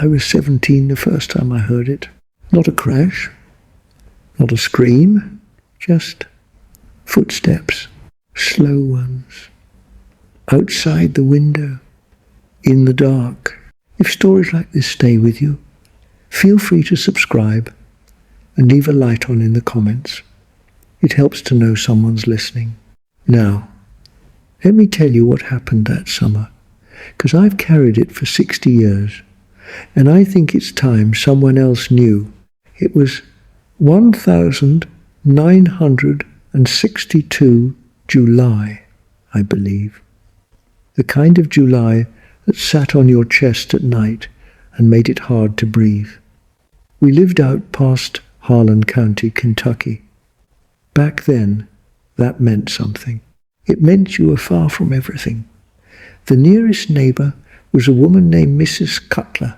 I was 17 the first time I heard it. Not a crash, not a scream, just footsteps, slow ones, outside the window, in the dark. If stories like this stay with you, feel free to subscribe and leave a light on in the comments. It helps to know someone's listening. Now, let me tell you what happened that summer, because I've carried it for 60 years, and I think it's time someone else knew. It was 1962 July, I believe. The kind of July that sat on your chest at night and made it hard to breathe. We lived out past Harlan County, Kentucky. Back then, that meant something. It meant you were far from everything. The nearest neighbor was a woman named Mrs. Cutler,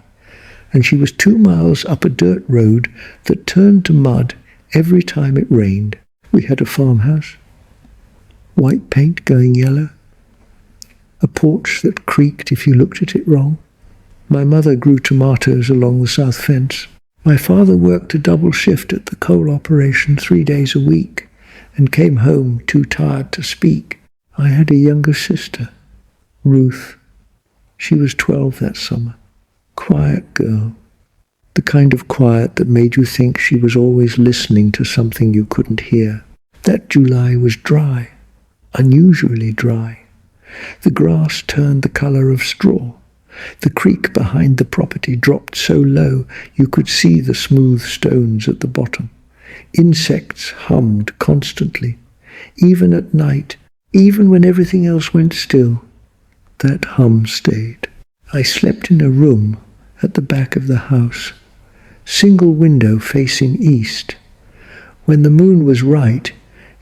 and she was 2 miles up a dirt road that turned to mud every time it rained. We had a farmhouse, white paint going yellow, a porch that creaked if you looked at it wrong. My mother grew tomatoes along the south fence. My father worked a double shift at the coal operation 3 days a week and came home too tired to speak. I had a younger sister, Ruth. She was 12 that summer. Quiet girl. The kind of quiet that made you think she was always listening to something you couldn't hear. That July was dry, unusually dry. The grass turned the color of straw. The creek behind the property dropped so low you could see the smooth stones at the bottom. Insects hummed constantly, even at night, even when everything else went still. That hum stayed. I slept in a room at the back of the house, single window facing east. When the moon was right,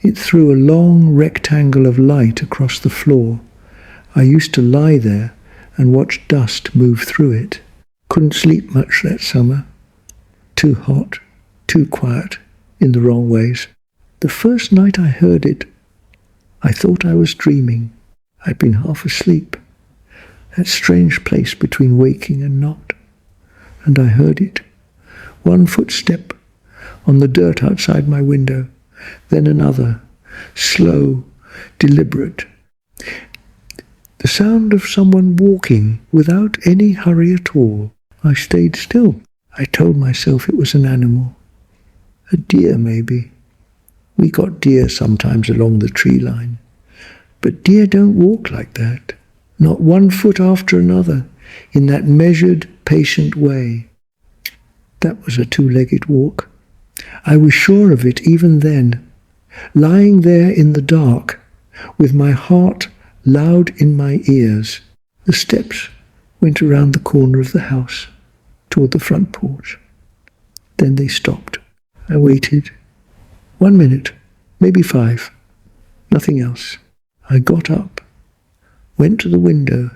it threw a long rectangle of light across the floor. I used to lie there and watch dust move through it. Couldn't sleep much that summer. Too hot, too quiet, in the wrong ways. The first night I heard it, I thought I was dreaming. I'd been half asleep. That strange place between waking and not. And I heard it. One footstep on the dirt outside my window, then another, slow, deliberate. The sound of someone walking without any hurry at all. I stayed still. I told myself it was an animal. A deer, maybe. We got deer sometimes along the tree line. But deer don't walk like that. Not 1 foot after another, in that measured, patient way. That was a 2-legged walk. I was sure of it even then, lying there in the dark, with my heart loud in my ears. The steps went around the corner of the house, toward the front porch. Then they stopped. I waited. 1 minute, maybe 5. Nothing else. I got up, went to the window,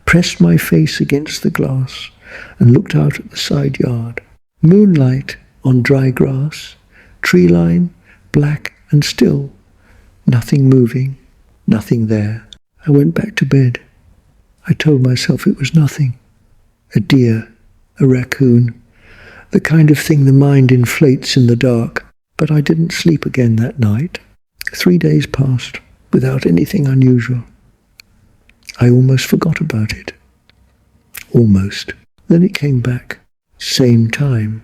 pressed my face against the glass, and looked out at the side yard. Moonlight on dry grass, tree line, black and still. Nothing moving, nothing there. I went back to bed. I told myself it was nothing. A deer, a raccoon, the kind of thing the mind inflates in the dark. But I didn't sleep again that night. 3 days passed without anything unusual. I almost forgot about it. Almost. Then it came back. Same time.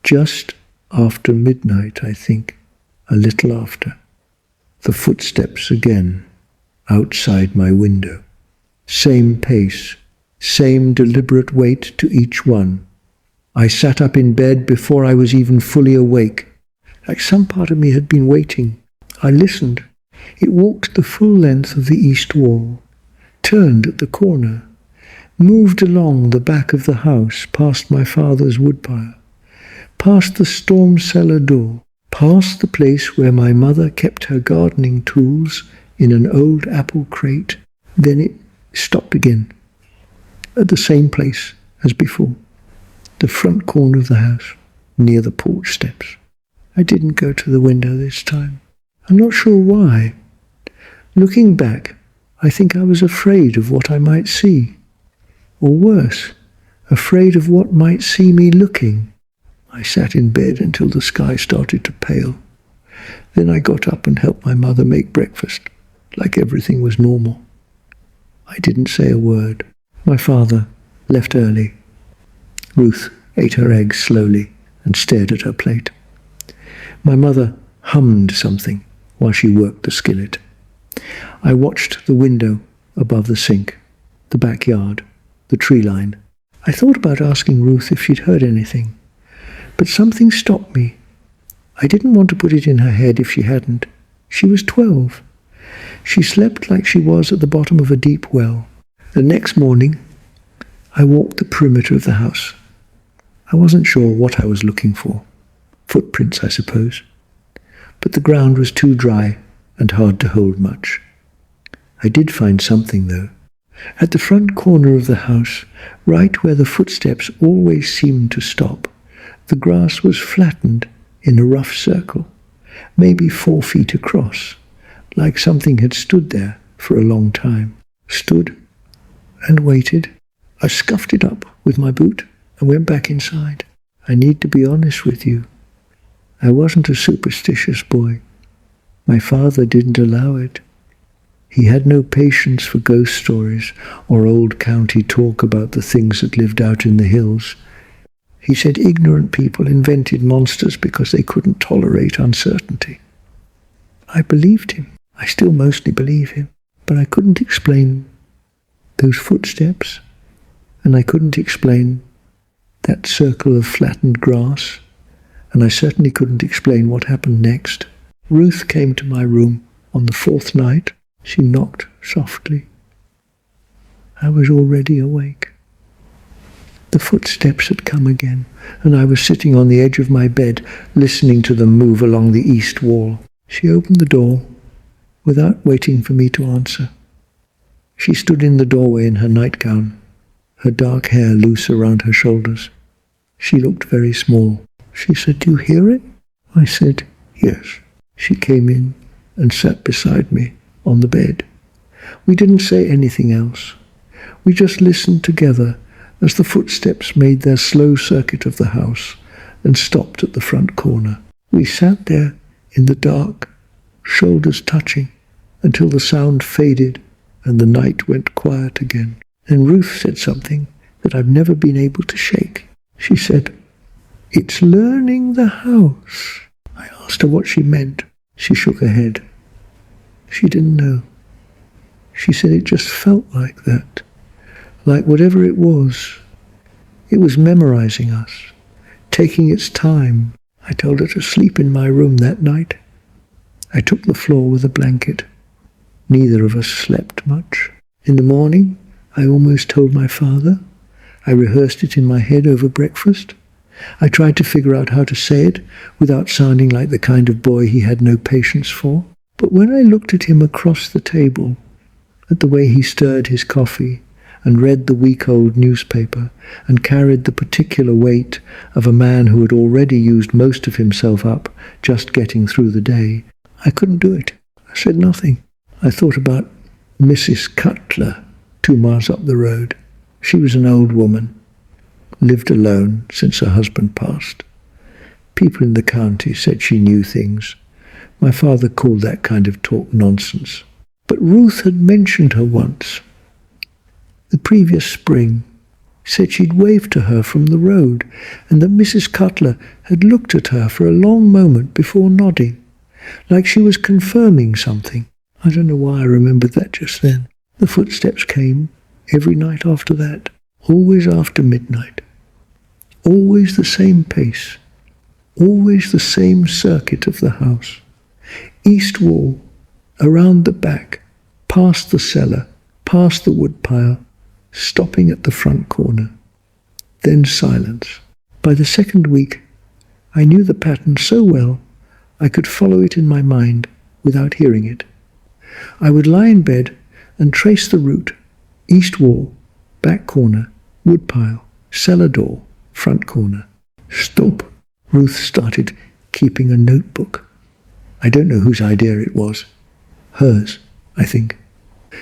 Just after midnight, I think. A little after. The footsteps again, outside my window. Same pace, same deliberate wait to each one. I sat up in bed before I was even fully awake, like some part of me had been waiting. I listened. It walked the full length of the east wall, turned at the corner, moved along the back of the house, past my father's woodpile, past the storm cellar door, past the place where my mother kept her gardening tools in an old apple crate. Then it stopped again, at the same place as before, the front corner of the house, near the porch steps. I didn't go to the window this time. I'm not sure why. Looking back, I think I was afraid of what I might see. Or worse, afraid of what might see me looking. I sat in bed until the sky started to pale. Then I got up and helped my mother make breakfast, like everything was normal. I didn't say a word. My father left early. Ruth ate her eggs slowly and stared at her plate. My mother hummed something while she worked the skillet. I watched the window above the sink, the backyard, the tree line. I thought about asking Ruth if she'd heard anything, but something stopped me. I didn't want to put it in her head if she hadn't. She was 12. She slept like she was at the bottom of a deep well. The next morning, I walked the perimeter of the house. I wasn't sure what I was looking for. Footprints, I suppose. But the ground was too dry and hard to hold much. I did find something, though. At the front corner of the house, right where the footsteps always seemed to stop, the grass was flattened in a rough circle, maybe 4 feet across, like something had stood there for a long time. Stood and waited. I scuffed it up with my boot and went back inside. I need to be honest with you. I wasn't a superstitious boy. My father didn't allow it. He had no patience for ghost stories or old county talk about the things that lived out in the hills. He said ignorant people invented monsters because they couldn't tolerate uncertainty. I believed him. I still mostly believe him. But I couldn't explain those footsteps, and I couldn't explain that circle of flattened grass, and I certainly couldn't explain what happened next. Ruth came to my room on the 4th night. She knocked softly. I was already awake. The footsteps had come again, and I was sitting on the edge of my bed, listening to them move along the east wall. She opened the door without waiting for me to answer. She stood in the doorway in her nightgown, her dark hair loose around her shoulders. She looked very small. She said, "Do you hear it?" I said, "Yes." She came in and sat beside me on the bed. We didn't say anything else. We just listened together as the footsteps made their slow circuit of the house and stopped at the front corner. We sat there in the dark, shoulders touching, until the sound faded and the night went quiet again. And Ruth said something that I've never been able to shake. She said, "It's learning the house." I asked her what she meant. She shook her head. She didn't know. She said it just felt like that. Like whatever it was memorizing us, taking its time. I told her to sleep in my room that night. I took the floor with a blanket. Neither of us slept much. In the morning, I almost told my father. I rehearsed it in my head over breakfast. I tried to figure out how to say it without sounding like the kind of boy he had no patience for. But when I looked at him across the table, at the way he stirred his coffee and read the week-old newspaper and carried the particular weight of a man who had already used most of himself up just getting through the day, I couldn't do it. I said nothing. I thought about Mrs. Cutler, 2 miles up the road. She was an old woman, lived alone since her husband passed. People in the county said she knew things. My father called that kind of talk nonsense. But Ruth had mentioned her once. The previous spring, said she'd waved to her from the road, and that Mrs. Cutler had looked at her for a long moment before nodding, like she was confirming something. I don't know why I remembered that just then. The footsteps came every night after that, always after midnight. Always the same pace, always the same circuit of the house. East wall, around the back, past the cellar, past the woodpile, stopping at the front corner. Then silence. By the second week, I knew the pattern so well I could follow it in my mind without hearing it. I would lie in bed and trace the route: east wall, back corner, woodpile, cellar door, front corner. Stop. Ruth started keeping a notebook. I don't know whose idea it was. Hers, I think.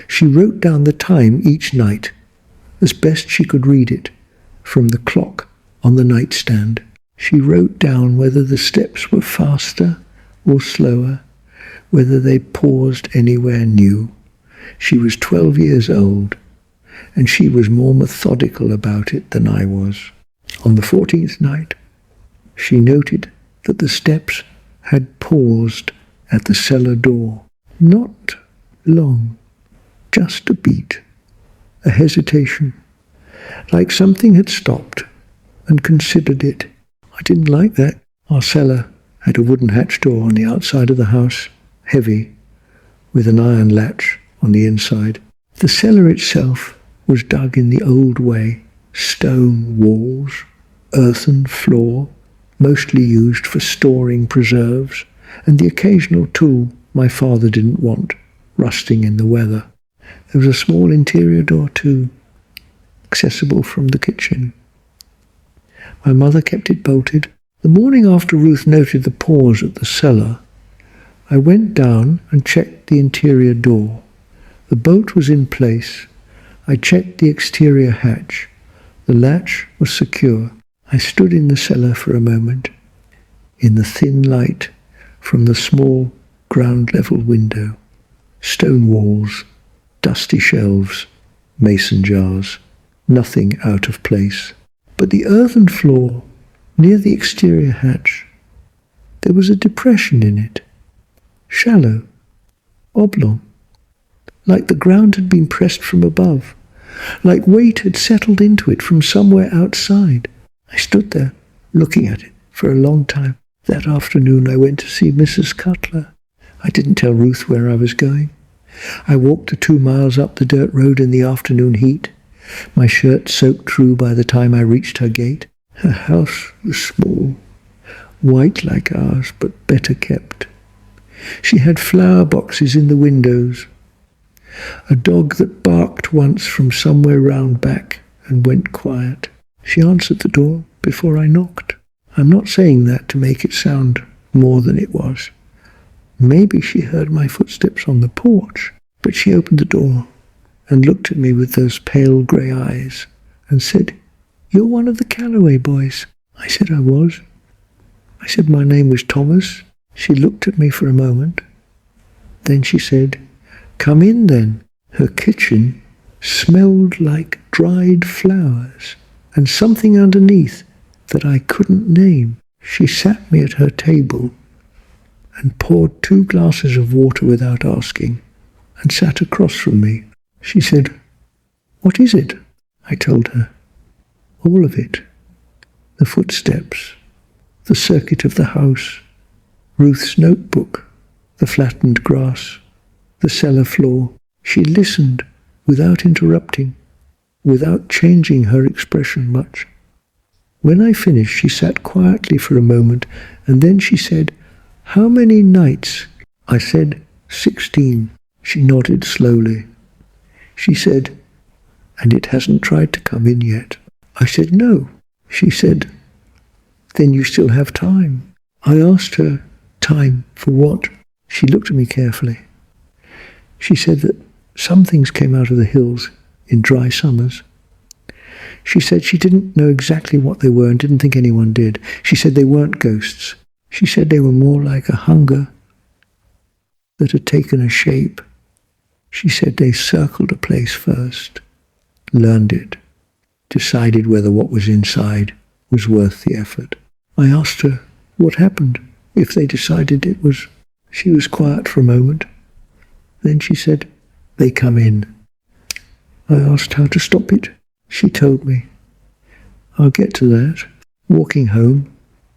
She wrote down the time each night, as best she could read it, from the clock on the nightstand. She wrote down whether the steps were faster or slower, whether they paused anywhere new. She was 12 years old, and she was more methodical about it than I was. On the 14th night, she noted that the steps had paused at the cellar door. Not long, just a beat, a hesitation, like something had stopped and considered it. I didn't like that. Our cellar had a wooden hatch door on the outside of the house, heavy, with an iron latch on the inside. The cellar itself was dug in the old way, stone walls, earthen floor, mostly used for storing preserves, and the occasional tool my father didn't want, rusting in the weather. There was a small interior door too, accessible from the kitchen. My mother kept it bolted. The morning after Ruth noted the pause at the cellar, I went down and checked the interior door. The bolt was in place. I checked the exterior hatch. The latch was secure. I stood in the cellar for a moment, in the thin light from the small ground-level window. Stone walls, dusty shelves, mason jars, nothing out of place. But the earthen floor, near the exterior hatch, there was a depression in it, shallow, oblong, like the ground had been pressed from above, like weight had settled into it from somewhere outside. I stood there, looking at it for a long time. That afternoon I went to see Mrs. Cutler. I didn't tell Ruth where I was going. I walked the 2 miles up the dirt road in the afternoon heat, my shirt soaked through by the time I reached her gate. Her house was small, white like ours, but better kept. She had flower boxes in the windows, a dog that barked once from somewhere round back and went quiet. She answered the door before I knocked. I'm not saying that to make it sound more than it was. Maybe she heard my footsteps on the porch, but she opened the door and looked at me with those pale grey eyes and said, "You're one of the Calloway boys." I said I was. I said my name was Thomas. She looked at me for a moment. Then she said, "Come in then." Her kitchen smelled like dried flowers and something underneath that I couldn't name. She sat me at her table and poured 2 glasses of water without asking and sat across from me. She said, "What is it?" I told her. All of it. The footsteps, the circuit of the house, Ruth's notebook, the flattened grass, the cellar floor. She listened without interrupting, without changing her expression much. When I finished, she sat quietly for a moment, and then she said, "How many nights?" I said, 16. She nodded slowly. She said, "And it hasn't tried to come in yet?" I said, "No." She said, "Then you still have time." I asked her, time for what? She looked at me carefully. She said that some things came out of the hills in dry summers. She said she didn't know exactly what they were and didn't think anyone did. She said they weren't ghosts. She said they were more like a hunger that had taken a shape. She said they circled a place first, learned it, decided whether what was inside was worth the effort. I asked her what happened if they decided it was. She was quiet for a moment. Then she said, "They come in." I asked how to stop it. She told me. I'll get to that. Walking home,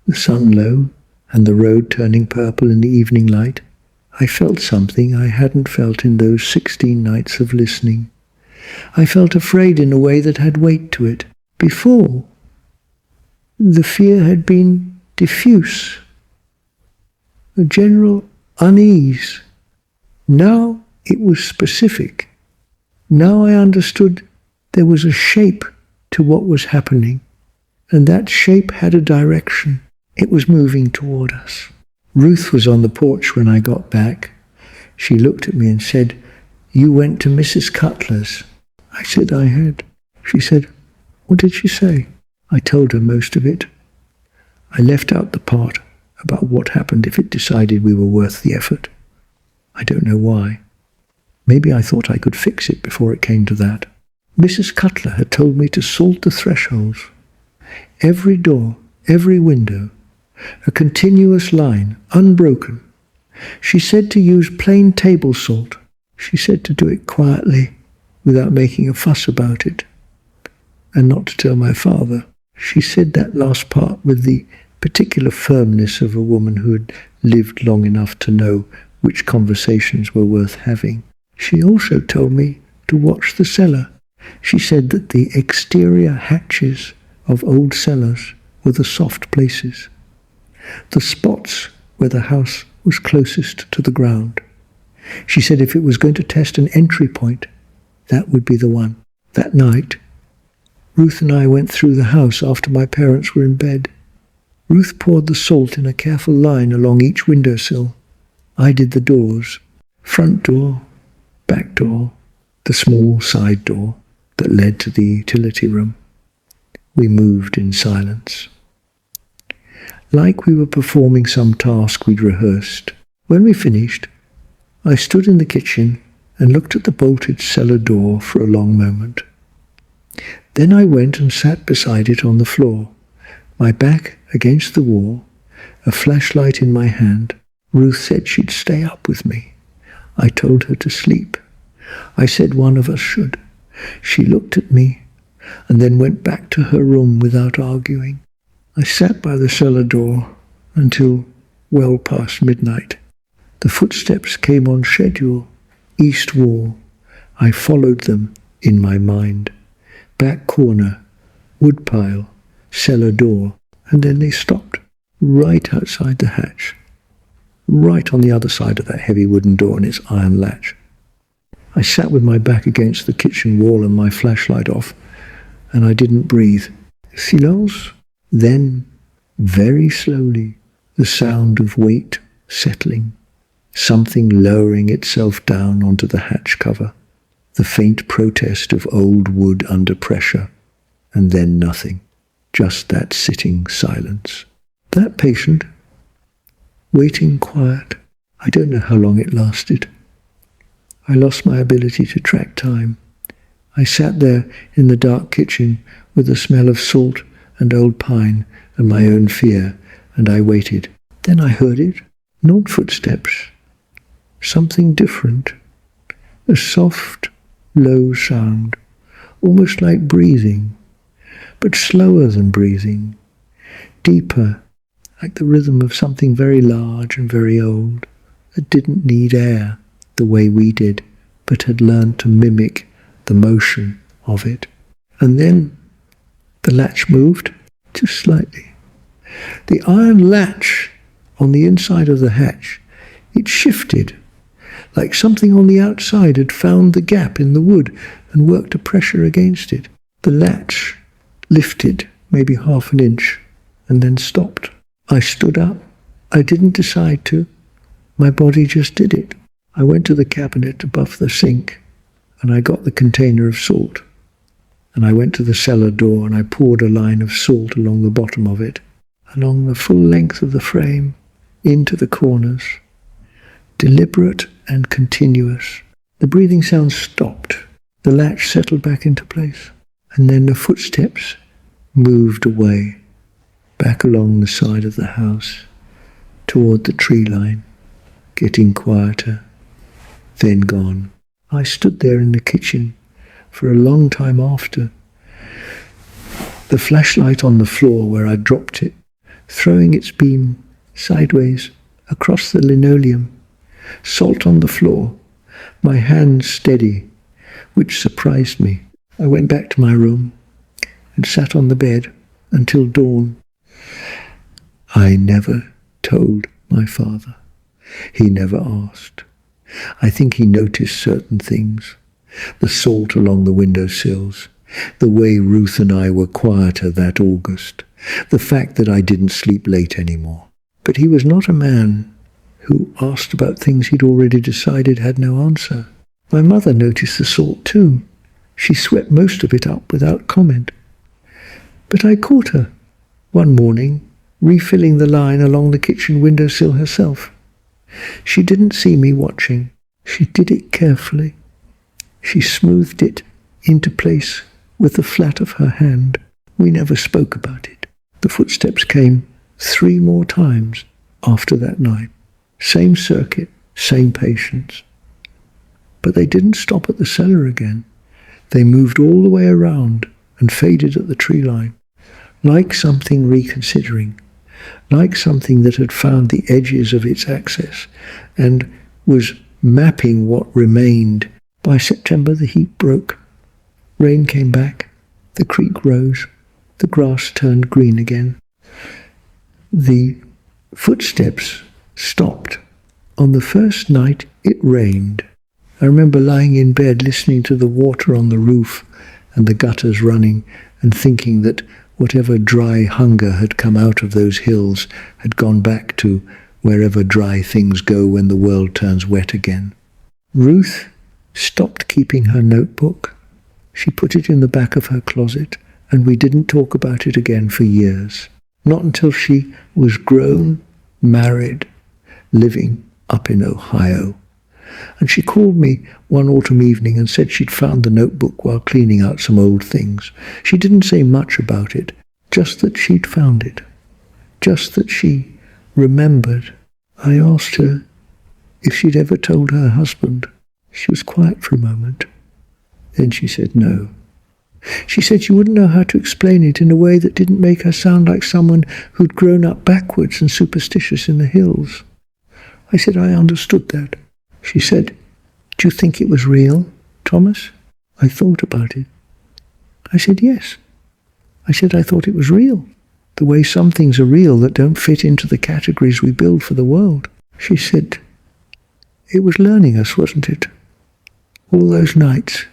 the sun low and the road turning purple in the evening light, I felt something I hadn't felt in those 16 nights of listening. I felt afraid in a way that had weight to it. Before, the fear had been diffuse, a general unease. Now it was specific. Now I understood there was a shape to what was happening, and that shape had a direction. It was moving toward us. Ruth was on the porch when I got back. She looked at me and said, "You went to Mrs. Cutler's." I said I had. She said, "What did she say?" I told her most of it. I left out the part about what happened if it decided we were worth the effort. I don't know why. Maybe I thought I could fix it before it came to that. Mrs. Cutler had told me to salt the thresholds. Every door, every window, a continuous line, unbroken. She said to use plain table salt. She said to do it quietly, without making a fuss about it, and not to tell my father. She said that last part with the particular firmness of a woman who had lived long enough to know which conversations were worth having. She also told me to watch the cellar. She said that the exterior hatches of old cellars were the soft places, the spots where the house was closest to the ground. She said if it was going to test an entry point, that would be the one. That night, Ruth and I went through the house after my parents were in bed. Ruth poured the salt in a careful line along each windowsill. I did the doors, front door, back door, the small side door that led to the utility room. We moved in silence, like we were performing some task we'd rehearsed. When we finished, I stood in the kitchen and looked at the bolted cellar door for a long moment. Then I went and sat beside it on the floor, my back against the wall, a flashlight in my hand. Ruth said she'd stay up with me. I told her to sleep. I said one of us should. She looked at me and then went back to her room without arguing. I sat by the cellar door until well past midnight. The footsteps came on schedule. East wall. I followed them in my mind. Back corner, woodpile, cellar door, and then they stopped, right outside the hatch, right on the other side of that heavy wooden door and its iron latch. I sat with my back against the kitchen wall and my flashlight off, and I didn't breathe. Silence. Then, very slowly, the sound of weight settling, something lowering itself down onto the hatch cover, the faint protest of old wood under pressure, and then nothing, just that sitting silence. That patient, waiting quiet. I don't know how long it lasted. I lost my ability to track time. I sat there in the dark kitchen with the smell of salt and old pine and my own fear, and I waited. Then I heard it, not footsteps, something different, a soft, low sound, almost like breathing, but slower than breathing, deeper, like the rhythm of something very large and very old that didn't need air the way we did, but had learned to mimic the motion of it. And then the latch moved, just slightly. The iron latch on the inside of the hatch, it shifted, like something on the outside had found the gap in the wood and worked a pressure against it. The latch lifted maybe half an inch and then stopped. I stood up. I didn't decide to. My body just did it. I went to the cabinet above the sink and I got the container of salt. And I went to the cellar door and I poured a line of salt along the bottom of it, along the full length of the frame, into the corners. Deliberate and continuous. The breathing sound stopped. The latch settled back into place. And then the footsteps moved away, back along the side of the house, toward the tree line, getting quieter, then gone. I stood there in the kitchen for a long time after, the flashlight on the floor where I dropped it, throwing its beam sideways across the linoleum, salt on the floor, my hand steady, which surprised me. I went back to my room and sat on the bed until dawn. I never told my father. He never asked. I think he noticed certain things. The salt along the windowsills, the way Ruth and I were quieter that August, the fact that I didn't sleep late anymore. But he was not a man who asked about things he'd already decided had no answer. My mother noticed the salt too. She swept most of it up without comment. But I caught her one morning refilling the line along the kitchen windowsill herself. She didn't see me watching. She did it carefully. She smoothed it into place with the flat of her hand. We never spoke about it. The footsteps came 3 more times after that night. Same circuit, same patience. But they didn't stop at the cellar again. They moved all the way around and faded at the tree line, like something reconsidering, like something that had found the edges of its access and was mapping what remained. By September, the heat broke. Rain came back. The creek rose. The grass turned green again. The footsteps stopped. On the first night, it rained. I remember lying in bed listening to the water on the roof and the gutters running and thinking that whatever dry hunger had come out of those hills had gone back to wherever dry things go when the world turns wet again. Ruth stopped keeping her notebook. She put it in the back of her closet, and we didn't talk about it again for years. Not until she was grown, married, living up in Ohio. And she called me one autumn evening and said she'd found the notebook while cleaning out some old things. She didn't say much about it, just that she'd found it, just that she remembered. I asked her if she'd ever told her husband. She was quiet for a moment. Then she said no. She said she wouldn't know how to explain it in a way that didn't make her sound like someone who'd grown up backwards and superstitious in the hills. I said I understood that. She said, "Do you think it was real, Thomas?" I thought about it. I said, "Yes." I said, "I thought it was real, the way some things are real that don't fit into the categories we build for the world." She said, "It was learning us, wasn't it? All those nights,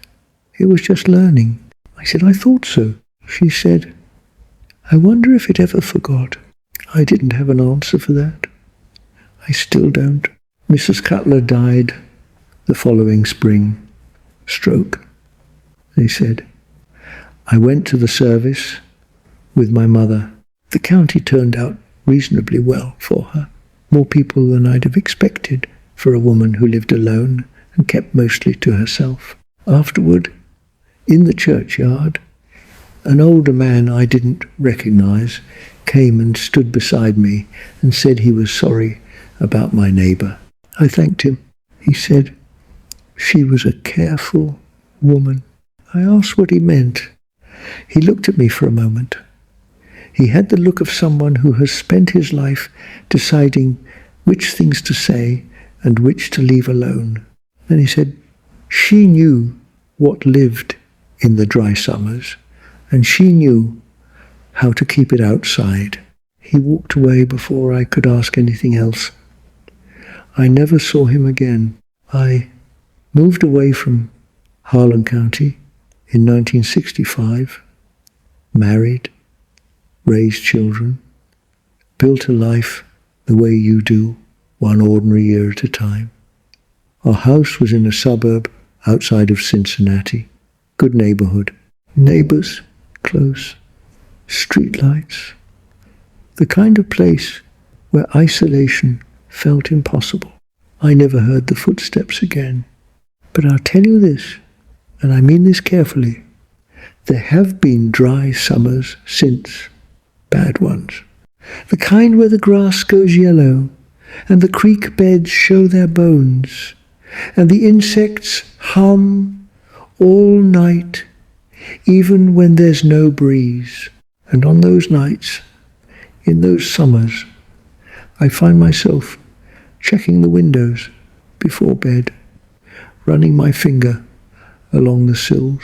it was just learning." I said, "I thought so." She said, "I wonder if it ever forgot." I didn't have an answer for that. I still don't. Mrs. Cutler died the following spring. Stroke, they said. I went to the service with my mother. The county turned out reasonably well for her. More people than I'd have expected for a woman who lived alone and kept mostly to herself. Afterward, in the churchyard, an older man I didn't recognize came and stood beside me and said he was sorry about my neighbor. I thanked him. He said, "She was a careful woman." I asked what he meant. He looked at me for a moment. He had the look of someone who has spent his life deciding which things to say and which to leave alone. Then he said, "She knew what lived in the dry summers, and she knew how to keep it outside." He walked away before I could ask anything else. I never saw him again. I moved away from Harlan County in 1965, married, raised children, built a life the way you do, one ordinary year at a time. Our house was in a suburb outside of Cincinnati. Good neighborhood. Neighbors close. Streetlights. The kind of place where isolation felt impossible. I never heard the footsteps again. But I'll tell you this, and I mean this carefully, there have been dry summers since, bad ones. The kind where the grass goes yellow, and the creek beds show their bones, and the insects hum all night, even when there's no breeze. And on those nights, in those summers, I find myself checking the windows before bed, running my finger along the sills,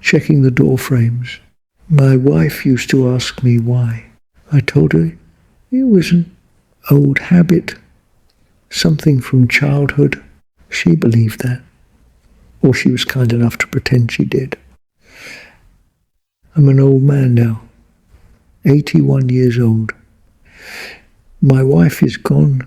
checking the door frames. My wife used to ask me why. I told her it was an old habit, something from childhood. She believed that, or she was kind enough to pretend she did. I'm an old man now, 81 years old. My wife is gone.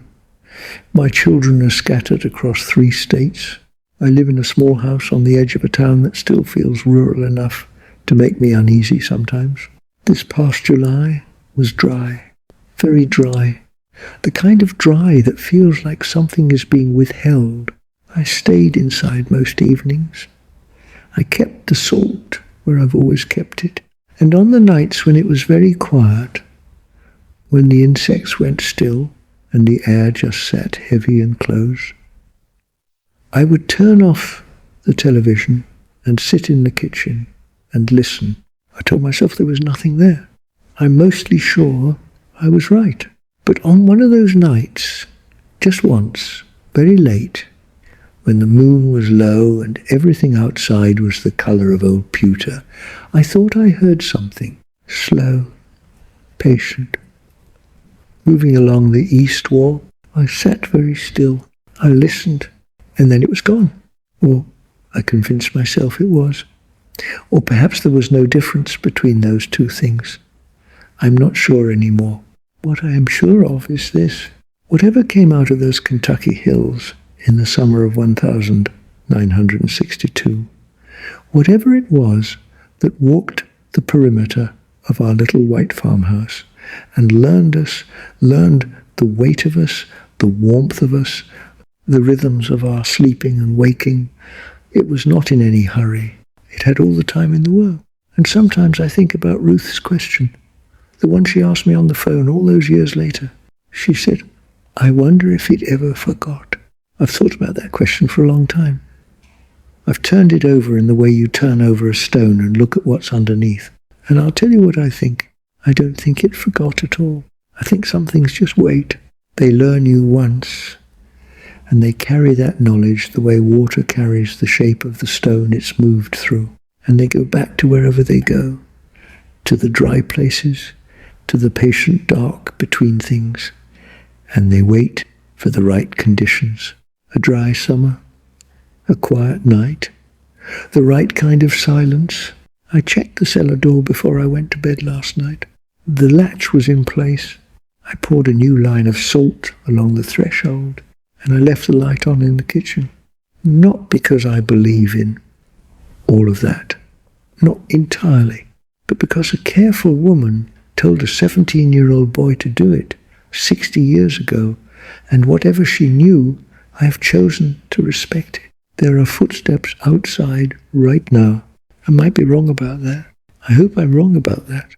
My children are scattered across 3 states. I live in a small house on the edge of a town that still feels rural enough to make me uneasy sometimes. This past July was dry, very dry, the kind of dry that feels like something is being withheld. I stayed inside most evenings. I kept the salt where I've always kept it, and on the nights when it was very quiet, when the insects went still and the air just sat heavy and close, I would turn off the television and sit in the kitchen and listen. I told myself there was nothing there. I'm mostly sure I was right. But on one of those nights, just once, very late, when the moon was low and everything outside was the colour of old pewter, I thought I heard something, slow, patient, moving along the east wall. I sat very still. I listened, and then it was gone. Or I convinced myself it was. Or perhaps there was no difference between those two things. I'm not sure anymore. What I am sure of is this. Whatever came out of those Kentucky hills in the summer of 1962, whatever it was that walked the perimeter of our little white farmhouse and learned the weight of us, the warmth of us, the rhythms of our sleeping and waking, it was not in any hurry. It had all the time in the world. And sometimes I think about Ruth's question, the one she asked me on the phone all those years later. She said, I wonder if it ever forgot. I've thought about that question for a long time. I've turned it over in the way you turn over a stone and look at what's underneath. And I'll tell you what I think. I don't think it forgot at all. I think some things just wait. They learn you once, and they carry that knowledge the way water carries the shape of the stone it's moved through. And they go back to wherever they go, to the dry places, to the patient dark between things, and they wait for the right conditions. A dry summer, a quiet night, the right kind of silence. I checked the cellar door before I went to bed last night. The latch was in place. I poured a new line of salt along the threshold, and I left the light on in the kitchen. Not because I believe in all of that, not entirely, but because a careful woman told a 17-year-old boy to do it 60 years ago, and whatever she knew, I have chosen to respect it. There are footsteps outside right now. I might be wrong about that. I hope I'm wrong about that.